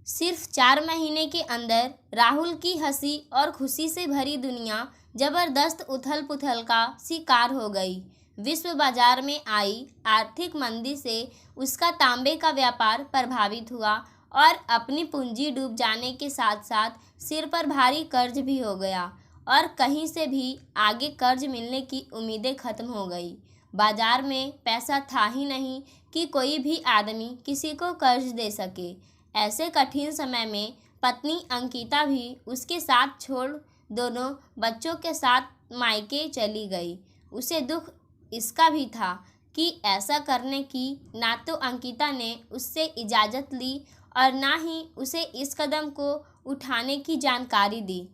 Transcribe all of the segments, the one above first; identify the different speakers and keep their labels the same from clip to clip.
Speaker 1: सिर्फ 4 महीने के अंदर राहुल की हंसी और खुशी से भरी दुनिया जबरदस्त उथल पुथल का शिकार हो गई। विश्व बाजार में आई आर्थिक मंदी से उसका तांबे का व्यापार प्रभावित हुआ और अपनी पूंजी डूब जाने के साथ साथ सिर पर भारी कर्ज भी हो गया और कहीं से भी आगे कर्ज मिलने की उम्मीदें खत्म हो गई। बाजार में पैसा था ही नहीं कि कोई भी आदमी किसी को कर्ज दे सके। ऐसे कठिन समय में पत्नी अंकिता भी उसके साथ छोड़ दोनों बच्चों के साथ मायके चली गई। उसे दुख इसका भी था कि ऐसा करने की ना तो अंकिता ने उससे इजाज़त ली और ना ही उसे इस कदम को उठाने की जानकारी दी।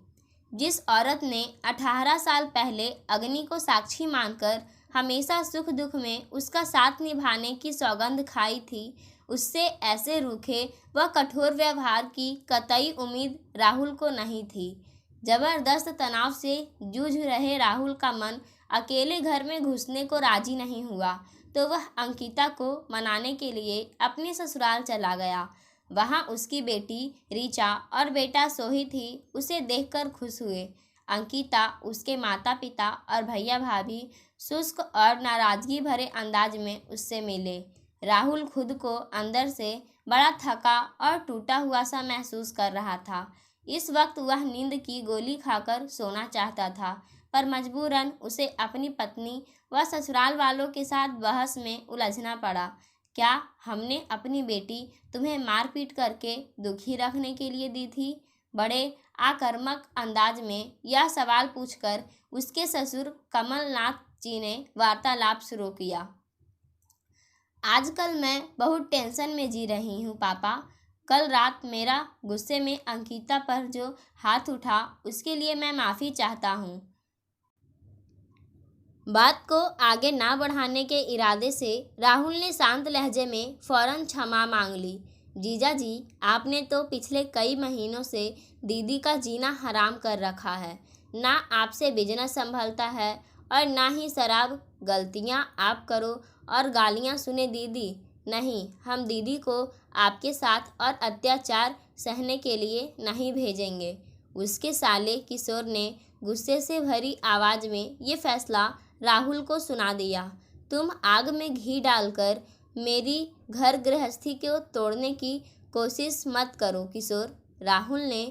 Speaker 1: जिस औरत ने 18 साल पहले अग्नि को साक्षी मानकर हमेशा सुख दुख में उसका साथ निभाने की सौगंध खाई थी, उससे ऐसे रूखे व कठोर व्यवहार की कतई उम्मीद राहुल को नहीं थी। जबरदस्त तनाव से जूझ रहे राहुल का मन अकेले घर में घुसने को राजी नहीं हुआ, तो वह अंकिता को मनाने के लिए अपने ससुराल चला गया। वहाँ उसकी बेटी ऋचा और बेटा सोहित ही उसे देखकर खुश हुए। अंकिता, उसके माता पिता और भैया भाभी शुष्क और नाराजगी भरे अंदाज में उससे मिले। राहुल खुद को अंदर से बड़ा थका और टूटा हुआ सा महसूस कर रहा था। इस वक्त वह नींद की गोली खाकर सोना चाहता था, पर मजबूरन उसे अपनी पत्नी व ससुराल वालों के साथ बहस में उलझना पड़ा। क्या हमने अपनी बेटी तुम्हें मारपीट करके दुखी रखने के लिए दी थी? बड़े आक्रामक अंदाज में यह सवाल पूछकर उसके ससुर कमलनाथ जी ने वार्तालाप शुरू किया। आजकल मैं बहुत टेंशन में जी रही हूँ पापा। कल रात मेरा गुस्से में अंकिता पर जो हाथ उठा उसके लिए मैं माफ़ी चाहता हूँ। बात को आगे ना बढ़ाने के इरादे से राहुल ने शांत लहजे में फौरन क्षमा मांग ली। जीजा जी, आपने तो पिछले कई महीनों से दीदी का जीना हराम कर रखा है। ना आपसे बिजनेस संभलता है और ना ही शराब। गलतियां आप करो और गालियां सुने दीदी। नहीं, हम दीदी को आपके साथ और अत्याचार सहने के लिए नहीं भेजेंगे। उसके साले किशोर ने गुस्से से भरी आवाज़ में ये फैसला राहुल को सुना दिया। तुम आग में घी डालकर मेरी घर गृहस्थी को तोड़ने की कोशिश मत करो किशोर। राहुल ने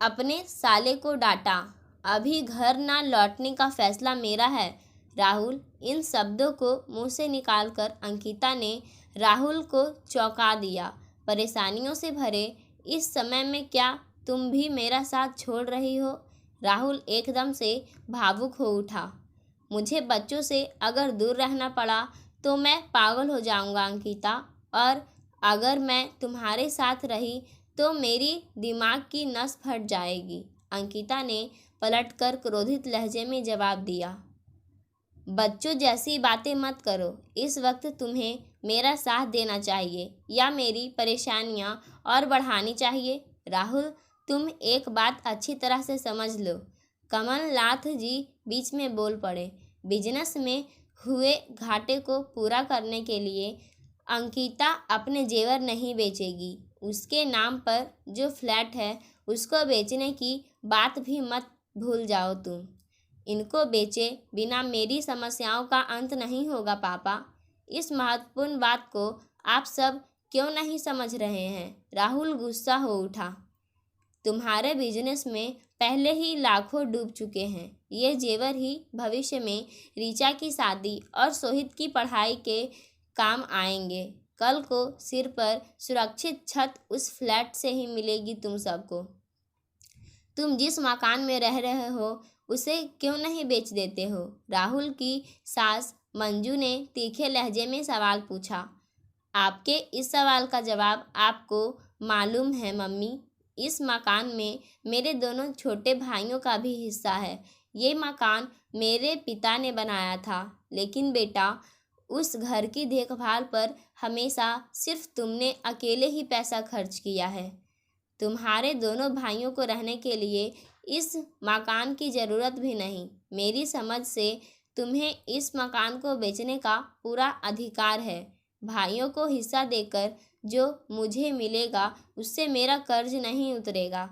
Speaker 1: अपने साले को डांटा। अभी घर ना लौटने का फैसला मेरा है। राहुल, इन शब्दों को मुंह से निकालकर अंकिता ने राहुल को चौंका दिया। परेशानियों से भरे इस समय में क्या तुम भी मेरा साथ छोड़ रही हो? राहुल एकदम से भावुक हो उठा। मुझे बच्चों से अगर दूर रहना पड़ा तो मैं पागल हो जाऊंगा अंकिता, और अगर मैं तुम्हारे साथ रही तो मेरी दिमाग की नस फट जाएगी। अंकिता ने पलटकर क्रोधित लहजे में जवाब दिया। बच्चों जैसी बातें मत करो। इस वक्त तुम्हें मेरा साथ देना चाहिए या मेरी परेशानियां और बढ़ानी चाहिए? राहुल, तुम एक बात अच्छी तरह से समझ लो। कमलनाथ जी बीच में बोल पड़े। बिजनेस में हुए घाटे को पूरा करने के लिए अंकिता अपने जेवर नहीं बेचेगी। उसके नाम पर जो फ्लैट है उसको बेचने की बात भी मत भूल जाओ तुम। इनको बेचे बिना मेरी समस्याओं का अंत नहीं होगा पापा। इस महत्वपूर्ण बात को आप सब क्यों नहीं समझ रहे हैं? राहुल गुस्सा हो उठा। तुम्हारे बिजनेस में पहले ही लाखों डूब चुके हैं। ये जेवर ही भविष्य में ऋचा की शादी और सोहित की पढ़ाई के काम आएंगे। कल को सिर पर सुरक्षित छत उस फ्लैट से ही मिलेगी तुम सबको। तुम जिस मकान में रह रहे हो उसे क्यों नहीं बेच देते हो? राहुल की सास मंजू ने तीखे लहजे में सवाल पूछा। आपके इस सवाल का जवाब आपको मालूम है मम्मी। इस मकान में मेरे दोनों छोटे भाइयों का भी हिस्सा है। ये मकान मेरे पिता ने बनाया था, लेकिन बेटा उस घर की देखभाल पर हमेशा सिर्फ तुमने अकेले ही पैसा खर्च किया है। तुम्हारे दोनों भाइयों को रहने के लिए इस मकान की ज़रूरत भी नहीं। मेरी समझ से तुम्हें इस मकान को बेचने का पूरा अधिकार है। भाइयों को हिस्सा देकर जो मुझे मिलेगा उससे मेरा कर्ज नहीं उतरेगा।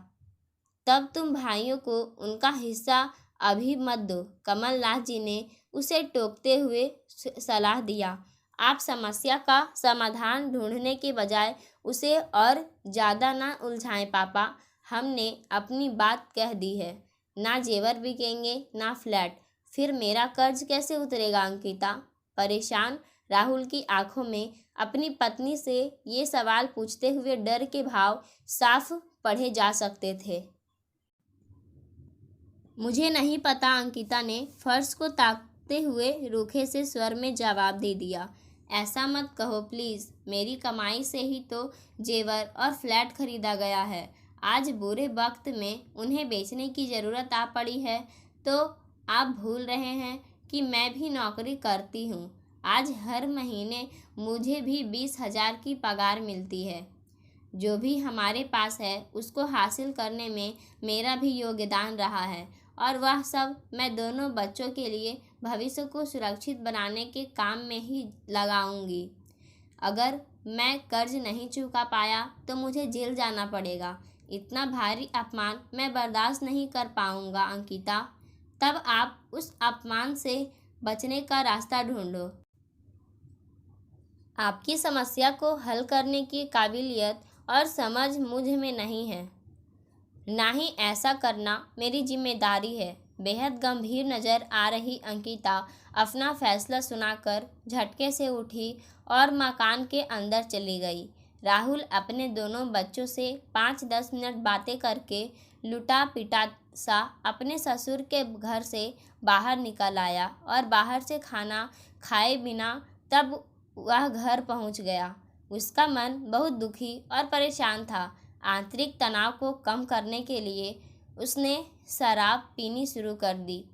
Speaker 1: तब तुम भाइयों को उनका हिस्सा अभी मत दो। कमलनाथ जी ने उसे टोकते हुए सलाह दिया। आप समस्या का समाधान ढूंढने के बजाय उसे और ज़्यादा ना उलझाएं पापा। हमने अपनी बात कह दी है। ना जेवर बिकेंगे ना फ्लैट। फिर मेरा कर्ज कैसे उतरेगा अंकिता? परेशान राहुल की आंखों में अपनी पत्नी से ये सवाल पूछते हुए डर के भाव साफ पढ़े जा सकते थे। मुझे नहीं पता, अंकिता ने फर्श को ताकते हुए रूखे से स्वर में जवाब दे दिया। ऐसा मत कहो प्लीज़। मेरी कमाई से ही तो जेवर और फ्लैट खरीदा गया है। आज बुरे वक्त में उन्हें बेचने की ज़रूरत आ पड़ी है तो आप भूल रहे हैं कि मैं भी नौकरी करती हूँ। आज हर महीने मुझे भी 20,000 की पगार मिलती है। जो भी हमारे पास है उसको हासिल करने में मेरा भी योगदान रहा है और वह सब मैं दोनों बच्चों के लिए भविष्य को सुरक्षित बनाने के काम में ही लगाऊंगी। अगर मैं कर्ज नहीं चुका पाया तो मुझे जेल जाना पड़ेगा। इतना भारी अपमान मैं बर्दाश्त नहीं कर पाऊंगा अंकिता। तब आप उस अपमान से बचने का रास्ता ढूंढो। आपकी समस्या को हल करने की काबिलियत और समझ मुझ में नहीं है, ना ही ऐसा करना मेरी जिम्मेदारी है। बेहद गंभीर नज़र आ रही अंकिता अपना फैसला सुनाकर झटके से उठी और मकान के अंदर चली गई। राहुल अपने दोनों बच्चों से 5-10 मिनट बातें करके लुटा पिटा सा अपने ससुर के घर से बाहर निकल आया और बाहर से खाना खाए बिना तब वह घर पहुंच गया। उसका मन बहुत दुखी और परेशान था। आंतरिक तनाव को कम करने के लिए उसने शराब पीनी शुरू कर दी।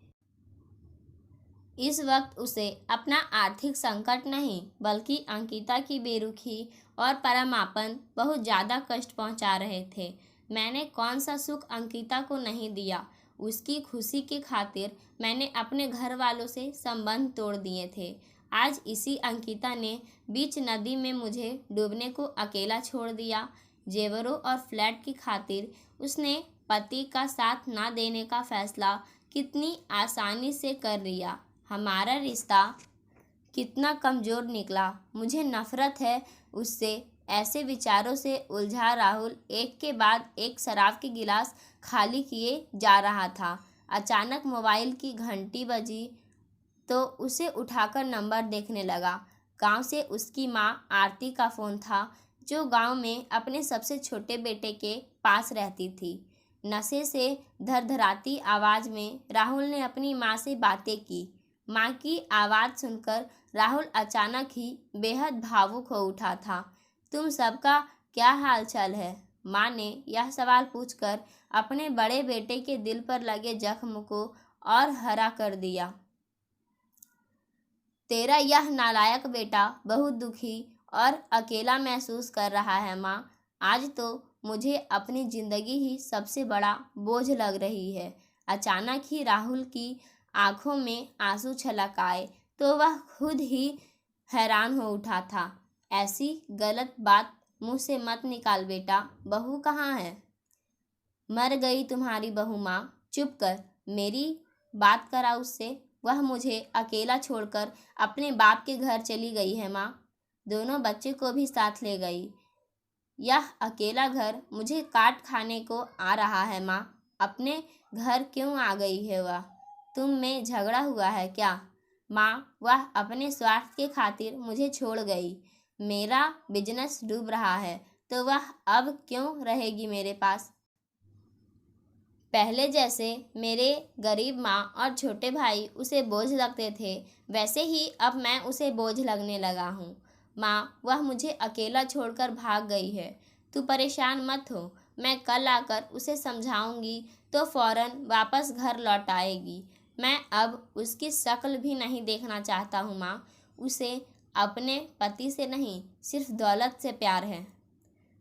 Speaker 1: इस वक्त उसे अपना आर्थिक संकट नहीं बल्कि अंकिता की बेरुखी और परमापन बहुत ज़्यादा कष्ट पहुंचा रहे थे। मैंने कौन सा सुख अंकिता को नहीं दिया। उसकी खुशी की खातिर मैंने अपने घर वालों से संबंध तोड़ दिए थे। आज इसी अंकिता ने बीच नदी में मुझे डूबने को अकेला छोड़ दिया। जेवरों और फ्लैट की खातिर उसने पति का साथ ना देने का फैसला कितनी आसानी से कर लिया। हमारा रिश्ता कितना कमज़ोर निकला। मुझे नफ़रत है उससे। ऐसे विचारों से उलझा राहुल एक के बाद एक शराब के गिलास खाली किए जा रहा था। अचानक मोबाइल की घंटी बजी तो उसे उठाकर नंबर देखने लगा। गांव से उसकी माँ आरती का फ़ोन था, जो गांव में अपने सबसे छोटे बेटे के पास रहती थी। नशे से धरधराती आवाज़ में राहुल ने अपनी माँ से बातें की। माँ की आवाज़ सुनकर राहुल अचानक ही बेहद भावुक हो उठा था। तुम सबका क्या हाल चाल है? माँ ने यह सवाल पूछकर अपने बड़े बेटे के दिल पर लगे जख्म को और हरा कर दिया। तेरा यह नालायक बेटा बहुत दुखी और अकेला महसूस कर रहा है माँ। आज तो मुझे अपनी ज़िंदगी ही सबसे बड़ा बोझ लग रही है। अचानक ही राहुल की आंखों में आंसू छलक आए तो वह खुद ही हैरान हो उठा था। ऐसी गलत बात मुँह से मत निकाल बेटा। बहू कहाँ है? मर गई तुम्हारी बहू माँ। चुप कर, मेरी बात करा उससे। वह मुझे अकेला छोड़कर अपने बाप के घर चली गई है माँ। दोनों बच्चे को भी साथ ले गई। यह अकेला घर मुझे काट खाने को आ रहा है माँ। अपने घर क्यों आ गई है वह? तुम में झगड़ा हुआ है क्या? माँ, वह अपने स्वार्थ के खातिर मुझे छोड़ गई। मेरा बिजनेस डूब रहा है तो वह अब क्यों रहेगी मेरे पास? पहले जैसे मेरे गरीब माँ और छोटे भाई उसे बोझ लगते थे, वैसे ही अब मैं उसे बोझ लगने लगा हूँ। माँ, वह मुझे अकेला छोड़कर भाग गई है। तू परेशान मत हो, मैं कल आकर उसे समझाऊंगी तो फ़ौरन वापस घर लौट आएगी। मैं अब उसकी शक्ल भी नहीं देखना चाहता हूँ माँ। उसे अपने पति से नहीं, सिर्फ दौलत से प्यार है।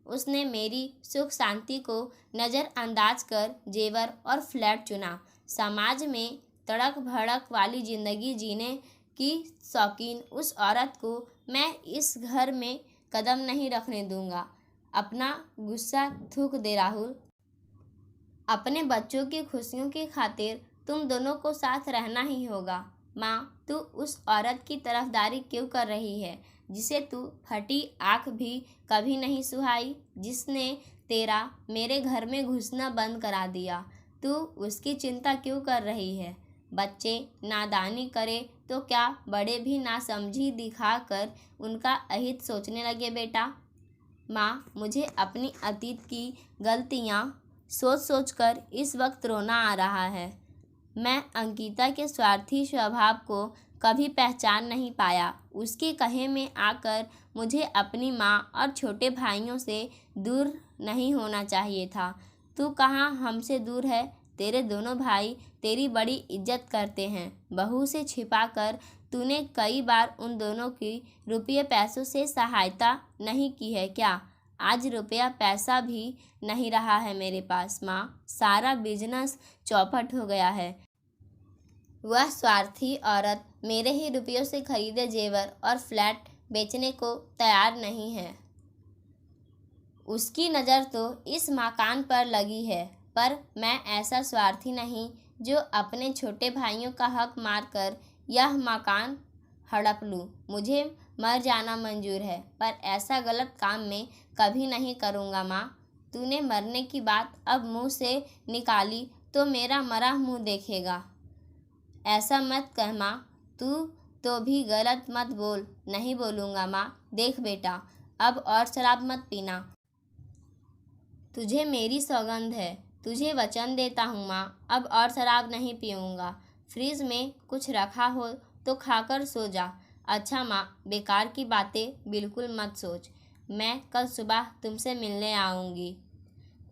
Speaker 1: उसने मेरी सुख शांति को नज़रअंदाज कर जेवर और फ्लैट चुना। समाज में तड़क भड़क वाली ज़िंदगी जीने की शौकीन उस औरत को मैं इस घर में कदम नहीं रखने दूंगा। अपना गुस्सा थूक दे राहुल। अपने बच्चों की खुशियों की खातिर तुम दोनों को साथ रहना ही होगा। माँ, तू उस औरत की तरफदारी क्यों कर रही है जिसे तू फटी आँख भी कभी नहीं सुहाई, जिसने तेरा मेरे घर में घुसना बंद करा दिया? तू उसकी चिंता क्यों कर रही है? बच्चे नादानी करे तो क्या बड़े भी नासमझी दिखाकर उनका अहित सोचने लगे बेटा? माँ, मुझे अपनी अतीत की गलतियाँ सोच सोचकर इस वक्त रोना आ रहा है। मैं अंकिता के स्वार्थी स्वभाव को कभी पहचान नहीं पाया। उसके कहे में आकर मुझे अपनी माँ और छोटे भाइयों से दूर नहीं होना चाहिए था। तू कहाँ हमसे दूर है? तेरे दोनों भाई तेरी बड़ी इज्जत करते हैं। बहू से छिपाकर तूने कई बार उन दोनों की रुपये पैसों से सहायता नहीं की है क्या? आज रुपया पैसा भी नहीं रहा है मेरे पास माँ। सारा बिजनेस चौपट हो गया है। वह स्वार्थी औरत मेरे ही रुपयों से खरीदे जेवर और फ्लैट बेचने को तैयार नहीं है। उसकी नज़र तो इस मकान पर लगी है, पर मैं ऐसा स्वार्थी नहीं जो अपने छोटे भाइयों का हक मारकर यह मकान हड़प लूँ। मुझे मर जाना मंजूर है, पर ऐसा गलत काम मैं कभी नहीं करूँगा माँ। तूने मरने की बात अब मुँह से निकाली तो मेरा मरा मुँह देखेगा। ऐसा मत कह माँ। तू तो भी गलत मत बोल। नहीं बोलूँगा माँ। देख बेटा, अब और शराब मत पीना। तुझे मेरी सौगंध है। तुझे वचन देता हूँ माँ, अब और शराब नहीं पीऊँगा। फ्रिज में कुछ रखा हो तो खाकर सो जा। अच्छा माँ, बेकार की बातें बिल्कुल मत सोच। मैं कल सुबह तुमसे मिलने आऊँगी।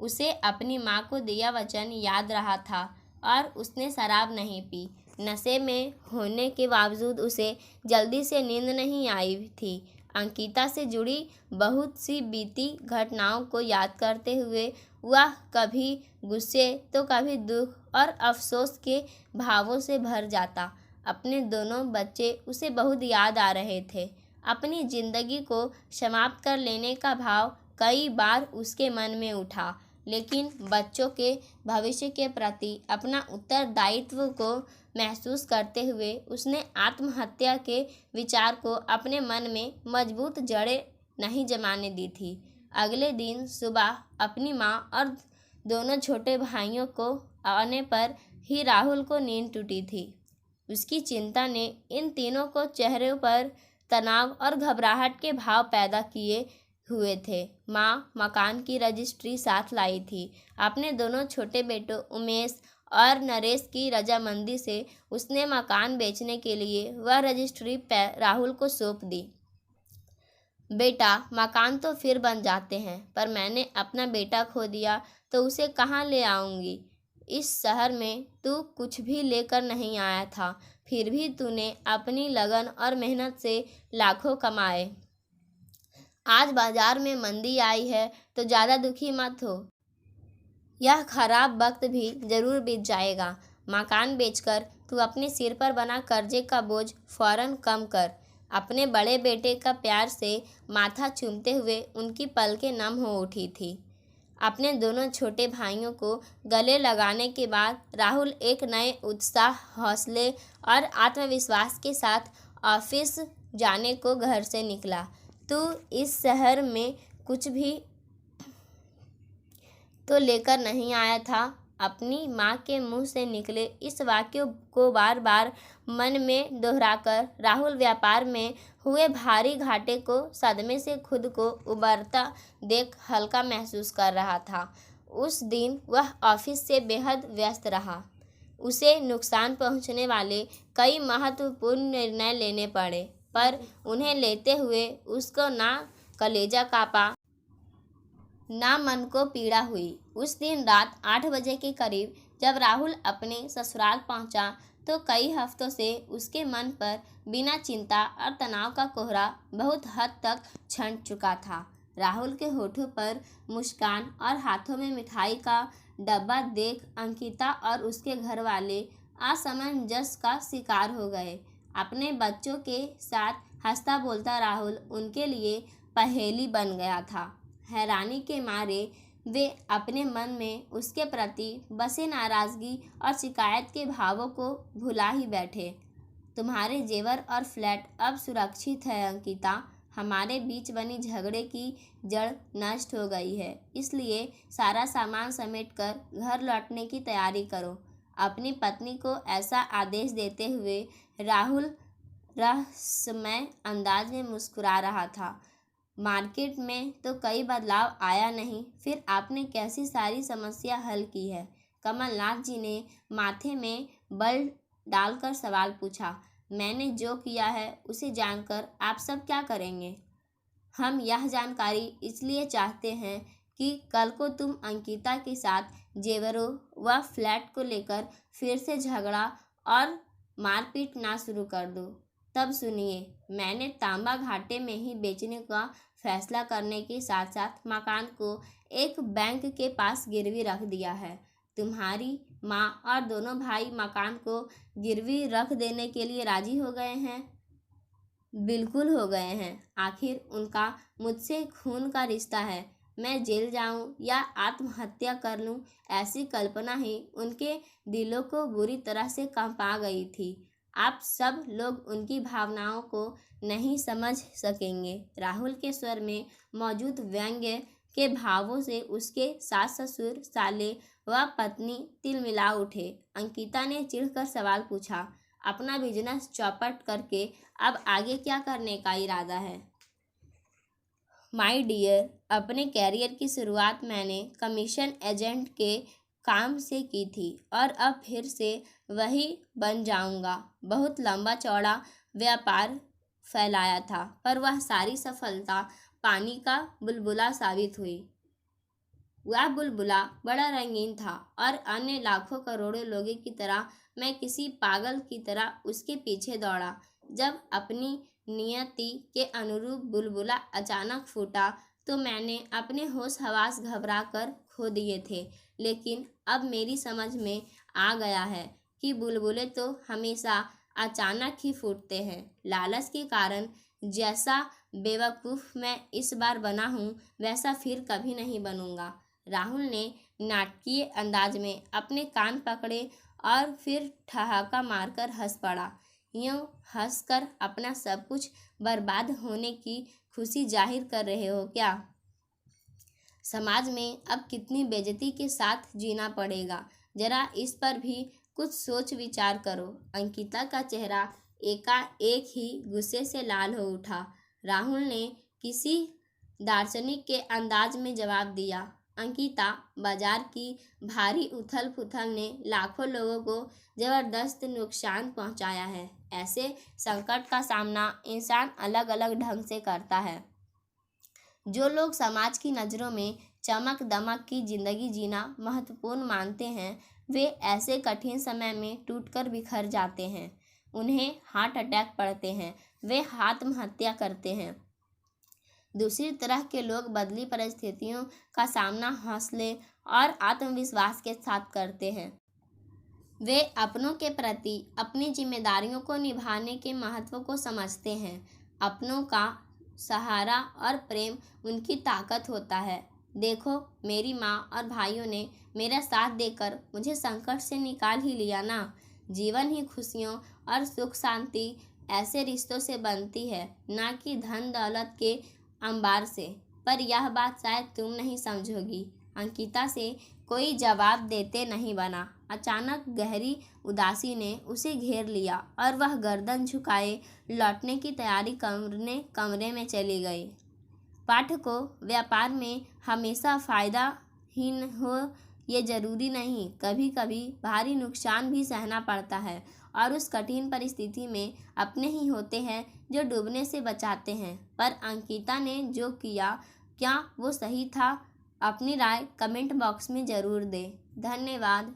Speaker 1: उसे अपनी माँ को दिया वचन याद रहा था और उसने शराब नहीं पी। नशे में होने के बावजूद उसे जल्दी से नींद नहीं आई थी। अंकिता से जुड़ी बहुत सी बीती घटनाओं को याद करते हुए वह कभी गुस्से तो कभी दुख और अफसोस के भावों से भर जाता। अपने दोनों बच्चे उसे बहुत याद आ रहे थे। अपनी जिंदगी को समाप्त कर लेने का भाव कई बार उसके मन में उठा, लेकिन बच्चों के भविष्य के प्रति अपना उत्तरदायित्व को महसूस करते हुए उसने आत्महत्या के विचार को अपने मन में मजबूत जड़ें नहीं जमाने दी थी। अगले दिन सुबह अपनी माँ और दोनों छोटे भाइयों को आने पर ही राहुल को नींद टूटी थी। उसकी चिंता ने इन तीनों को चेहरे पर तनाव और घबराहट के भाव पैदा किए हुए थे। माँ मकान की रजिस्ट्री साथ लाई थी। अपने दोनों छोटे बेटों उमेश और नरेश की रजामंदी से उसने मकान बेचने के लिए वह रजिस्ट्री राहुल को सौंप दी। बेटा, मकान तो फिर बन जाते हैं, पर मैंने अपना बेटा खो दिया तो उसे कहाँ ले आऊँगी? इस शहर में तू कुछ भी लेकर नहीं आया था, फिर भी तूने अपनी लगन और मेहनत से लाखों कमाए। आज बाजार में मंदी आई है तो ज़्यादा दुखी मत हो। यह खराब वक्त भी ज़रूर बीत जाएगा। मकान बेचकर तू अपने सिर पर बना कर्जे का बोझ फौरन कम कर। अपने बड़े बेटे का प्यार से माथा चूमते हुए उनकी पलकें नम हो उठी थी। अपने दोनों छोटे भाइयों को गले लगाने के बाद राहुल एक नए उत्साह, हौसले और आत्मविश्वास के साथ ऑफिस जाने को घर से निकला। तू इस शहर में कुछ भी तो लेकर नहीं आया था। अपनी माँ के मुंह से निकले इस वाक्य को बार बार मन में दोहराकर राहुल व्यापार में हुए भारी घाटे को सदमे से खुद को उबरता देख हल्का महसूस कर रहा था। उस दिन वह ऑफिस से बेहद व्यस्त रहा। उसे नुकसान पहुंचने वाले कई महत्वपूर्ण निर्णय लेने पड़े, पर उन्हें लेते हुए उसको ना कलेजा कांपा ना मन को पीड़ा हुई। उस दिन रात 8 बजे के करीब जब राहुल अपने ससुराल पहुंचा तो कई हफ्तों से उसके मन पर बिना चिंता और तनाव का कोहरा बहुत हद तक छंट चुका था। राहुल के होठों पर मुस्कान और हाथों में मिठाई का डब्बा देख अंकिता और उसके घर वाले असमंजस का शिकार हो गए। अपने बच्चों के साथ हंसता बोलता राहुल उनके लिए पहेली बन गया था। हैरानी के मारे वे अपने मन में उसके प्रति बसे नाराज़गी और शिकायत के भावों को भुला ही बैठे। तुम्हारे जेवर और फ्लैट अब सुरक्षित है अंकिता। हमारे बीच बनी झगड़े की जड़ नष्ट हो गई है, इसलिए सारा सामान समेटकर घर लौटने की तैयारी करो। अपनी पत्नी को ऐसा आदेश देते हुए राहुल रहस्यमय अंदाज में मुस्कुरा रहा था। मार्केट में तो कई बदलाव आया नहीं, फिर आपने कैसी सारी समस्या हल की है? कमलनाथ जी ने माथे में बल डालकर सवाल पूछा। मैंने जो किया है उसे जानकर आप सब क्या करेंगे? हम यह जानकारी इसलिए चाहते हैं कि कल को तुम अंकिता के साथ जेवरों व फ्लैट को लेकर फिर से झगड़ा और मारपीट ना शुरू कर दो। तब सुनिए, मैंने तांबा घाटे में ही बेचने का फैसला करने के साथ साथ मकान को एक बैंक के पास गिरवी रख दिया है। तुम्हारी माँ और दोनों भाई मकान को गिरवी रख देने के लिए राजी हो गए हैं। बिल्कुल हो गए हैं। आखिर उनका मुझसे खून का रिश्ता है। मैं जेल जाऊं या आत्महत्या कर लूं, ऐसी कल्पना ही उनके दिलों को बुरी तरह से कंपा गई थी। आप सब लोग उनकी भावनाओं को नहीं समझ सकेंगे। राहुल के स्वर में मौजूद व्यंग्य के भावों से उसके सास ससुर, साले व पत्नी तिलमिला उठे। अंकिता ने चिढ़कर सवाल पूछा। अपना बिजनेस चौपट करके अब आगे क्या करने का इरादा है? माय डियर, अपने कैरियर की शुरुआत मैंने कमीशन एजेंट के काम से की थी और अब फिर से वही बन जाऊंगा। बहुत लंबा चौड़ा व्यापार फैलाया था, पर वह सारी सफलता पानी का बुलबुला साबित हुई। वह बुलबुला बड़ा रंगीन था और अन्य लाखों करोड़ों लोगों की तरह मैं किसी पागल की तरह उसके पीछे दौड़ा। जब अपनी नियति के अनुरूप बुलबुला अचानक फूटा तो मैंने अपने होश हवास घबरा कर खो दिए थे। लेकिन अब मेरी समझ में आ गया है कि बुलबुले तो हमेशा अचानक ही फूटते हैं। लालच के कारण जैसा बेवकूफ़ मैं इस बार बना हूँ, वैसा फिर कभी नहीं बनूंगा। राहुल ने नाटकीय अंदाज में अपने कान पकड़े और फिर ठहाका मारकर हंस पड़ा। यूं हंसकर अपना सब कुछ बर्बाद होने की खुशी जाहिर कर रहे हो क्या? समाज में अब कितनी बेइज्जती के साथ जीना पड़ेगा, जरा इस पर भी कुछ सोच विचार करो। अंकिता का चेहरा एकाएक ही गुस्से से लाल हो उठा। राहुल ने किसी दार्शनिक के अंदाज में जवाब दिया। अंकिता, बाजार की भारी उथल पुथल ने लाखों लोगों को जबरदस्त नुकसान पहुंचाया है। ऐसे संकट का सामना इंसान अलग अलग ढंग से करता है। जो लोग समाज की नज़रों में चमक दमक की जिंदगी जीना महत्वपूर्ण मानते हैं, वे ऐसे कठिन समय में टूटकर बिखर जाते हैं। उन्हें हार्ट अटैक पड़ते हैं, वे आत्महत्या करते हैं। दूसरी तरह के लोग बदली परिस्थितियों का सामना हौसले और आत्मविश्वास के साथ करते हैं। वे अपनों के प्रति अपनी जिम्मेदारियों को निभाने के महत्व को समझते हैं। अपनों का सहारा और प्रेम उनकी ताकत होता है। देखो, मेरी माँ और भाइयों ने मेरा साथ देकर मुझे संकट से निकाल ही लिया ना। जीवन ही खुशियों और सुख शांति ऐसे रिश्तों से बनती है, ना कि धन दौलत के अंबार से। पर यह बात शायद तुम नहीं समझोगी। अंकिता से कोई जवाब देते नहीं बना। अचानक गहरी उदासी ने उसे घेर लिया और वह गर्दन झुकाए लौटने की तैयारी करने कमरे में चली गई। पाठकों, व्यापार में हमेशा फायदा ही हो ये जरूरी नहीं। कभी कभी भारी नुकसान भी सहना पड़ता है और उस कठिन परिस्थिति में अपने ही होते हैं जो डूबने से बचाते हैं। पर अंकिता ने जो किया, क्या वो सही था? अपनी राय कमेंट बॉक्स में ज़रूर दें। धन्यवाद।